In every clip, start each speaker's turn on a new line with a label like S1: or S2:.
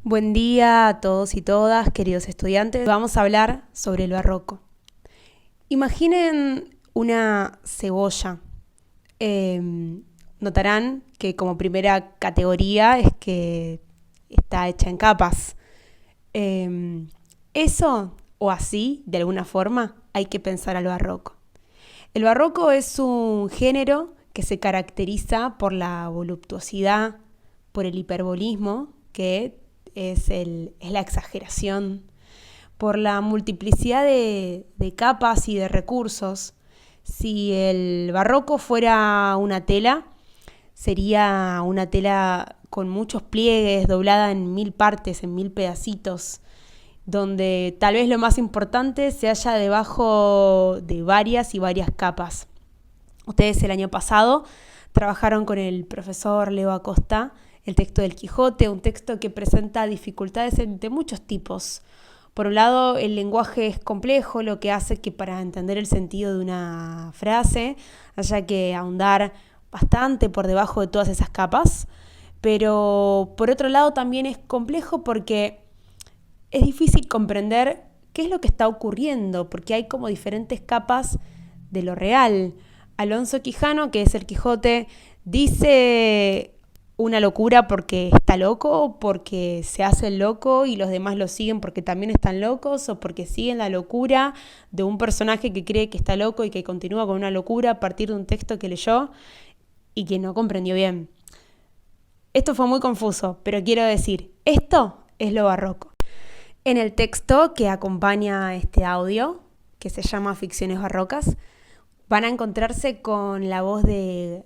S1: Buen día a todos y todas, queridos estudiantes. Vamos a hablar sobre el barroco. Imaginen una cebolla. Notarán que como primera categoría es que está hecha en capas. Eso, o así, de alguna forma, hay que pensar al barroco. El barroco es un género que se caracteriza por la voluptuosidad, por el hiperbolismo, que es la exageración, por la multiplicidad de capas y de recursos. Si el barroco fuera una tela, sería una tela con muchos pliegues, doblada en 1000 partes, en 1000 pedacitos, donde tal vez lo más importante se halla debajo de varias y varias capas. Ustedes el año pasado trabajaron con el profesor Leo Acosta el texto del Quijote, un texto que presenta dificultades de muchos tipos. Por un lado, el lenguaje es complejo, lo que hace que para entender el sentido de una frase haya que ahondar bastante por debajo de todas esas capas. Pero por otro lado también es complejo porque es difícil comprender qué es lo que está ocurriendo, porque hay como diferentes capas de lo real. Alonso Quijano, que es el Quijote, dice una locura porque está loco, porque se hace el loco y los demás lo siguen porque también están locos, o porque siguen la locura de un personaje que cree que está loco y que continúa con una locura a partir de un texto que leyó y que no comprendió bien. Esto fue muy confuso, pero quiero decir, esto es lo barroco. En el texto que acompaña este audio, que se llama Ficciones Barrocas, van a encontrarse con la voz de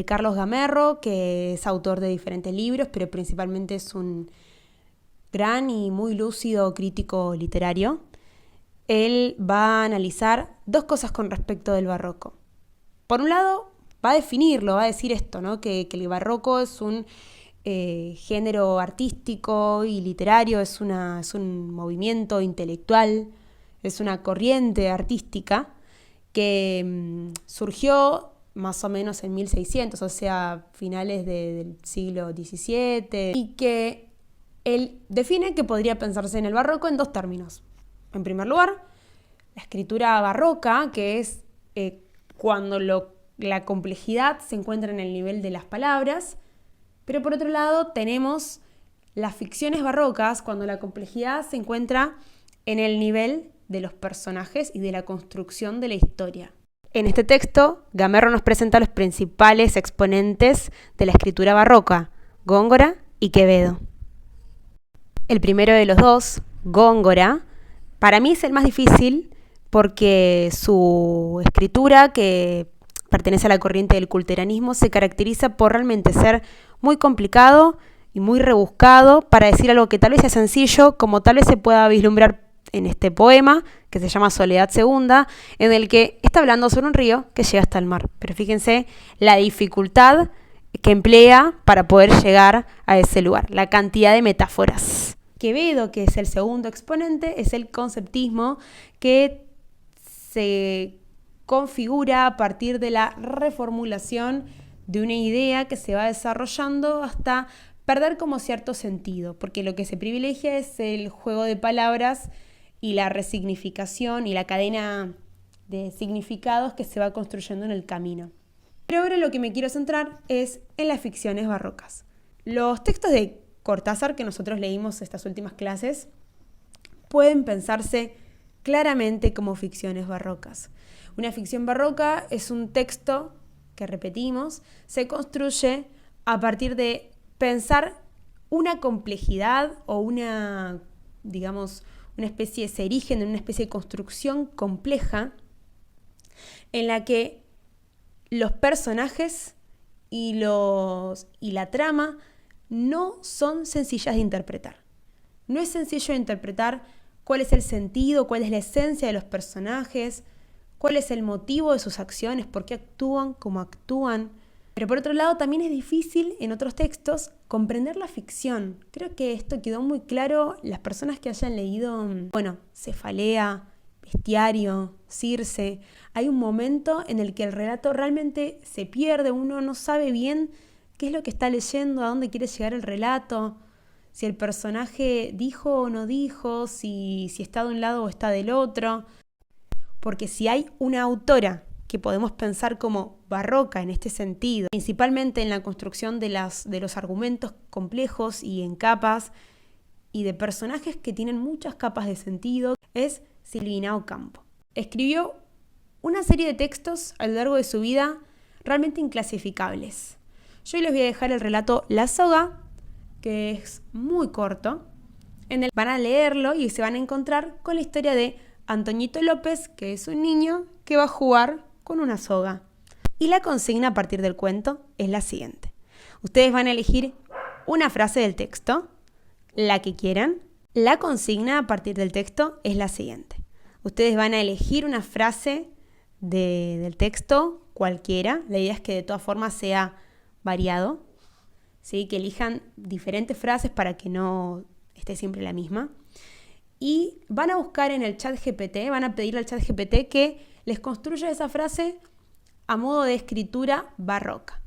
S1: Carlos Gamerro, que es autor de diferentes libros, pero principalmente es un gran y muy lúcido crítico literario. Él va a analizar dos cosas con respecto del barroco. Por un lado, va a definirlo, va a decir esto, ¿no? que el barroco es un género artístico y literario, es un movimiento intelectual, es una corriente artística que surgió más o menos en 1600, o sea, finales del siglo XVII, y que él define que podría pensarse en el barroco en dos términos. En primer lugar, la escritura barroca, que es cuando la complejidad se encuentra en el nivel de las palabras, pero por otro lado tenemos las ficciones barrocas, cuando la complejidad se encuentra en el nivel de los personajes y de la construcción de la historia. En este texto, Gamerro nos presenta los principales exponentes de la escritura barroca, Góngora y Quevedo. El primero de los dos, Góngora, para mí es el más difícil porque su escritura, que pertenece a la corriente del culteranismo, se caracteriza por realmente ser muy complicado y muy rebuscado para decir algo que tal vez sea sencillo, como tal vez se pueda vislumbrar en este poema, que se llama Soledad Segunda, en el que está hablando sobre un río que llega hasta el mar. Pero fíjense la dificultad que emplea para poder llegar a ese lugar, la cantidad de metáforas. Quevedo, que es el segundo exponente, es el conceptismo que se configura a partir de la reformulación de una idea que se va desarrollando hasta perder como cierto sentido, porque lo que se privilegia es el juego de palabras y la resignificación y la cadena de significados que se va construyendo en el camino. Pero ahora lo que me quiero centrar es en las ficciones barrocas. Los textos de Cortázar que nosotros leímos estas últimas clases pueden pensarse claramente como ficciones barrocas. Una ficción barroca es un texto que, repetimos, se construye a partir de pensar una complejidad o una especie, se erigen en una especie de construcción compleja en la que los personajes y la trama no son sencillas de interpretar. No es sencillo de interpretar cuál es el sentido, cuál es la esencia de los personajes, cuál es el motivo de sus acciones, por qué actúan como actúan. Pero por otro lado también es difícil en otros textos comprender la ficción. Creo que esto quedó muy claro las personas que hayan leído, Cefalea, Bestiario, Circe. Hay un momento en el que el relato realmente se pierde, uno no sabe bien qué es lo que está leyendo, a dónde quiere llegar el relato. si el personaje dijo o no dijo, si está de un lado o está del otro. Porque si hay una autora que podemos pensar como barroca en este sentido, principalmente en la construcción de los argumentos complejos y en capas, y de personajes que tienen muchas capas de sentido, es Silvina Ocampo. Escribió una serie de textos a lo largo de su vida realmente inclasificables. Yo hoy les voy a dejar el relato La Soga, que es muy corto. Van a leerlo y se van a encontrar con la historia de Antoñito López, que es un niño que va a jugar con una soga. Y la consigna a partir del cuento es la siguiente. Ustedes van a elegir una frase del texto, la que quieran. La consigna a partir del texto es la siguiente. Ustedes van a elegir una frase del texto, cualquiera. La idea es que de todas formas sea variado, ¿sí? Que elijan diferentes frases para que no esté siempre la misma. Y van a buscar en el ChatGPT, van a pedirle al ChatGPT que les construya esa frase a modo de escritura barroca.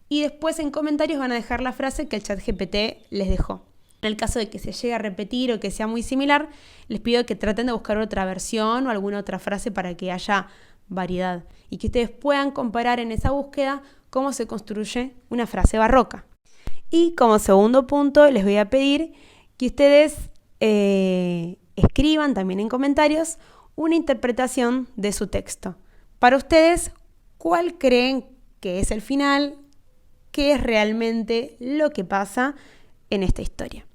S1: Y después en comentarios van a dejar la frase que el ChatGPT les dejó. En el caso de que se llegue a repetir o que sea muy similar, les pido que traten de buscar otra versión o alguna otra frase para que haya variedad y que ustedes puedan comparar en esa búsqueda cómo se construye una frase barroca. Y como segundo punto, les voy a pedir que ustedes escriban también en comentarios una interpretación de su texto. Para ustedes, ¿cuál creen que es el final? ¿Qué es realmente lo que pasa en esta historia?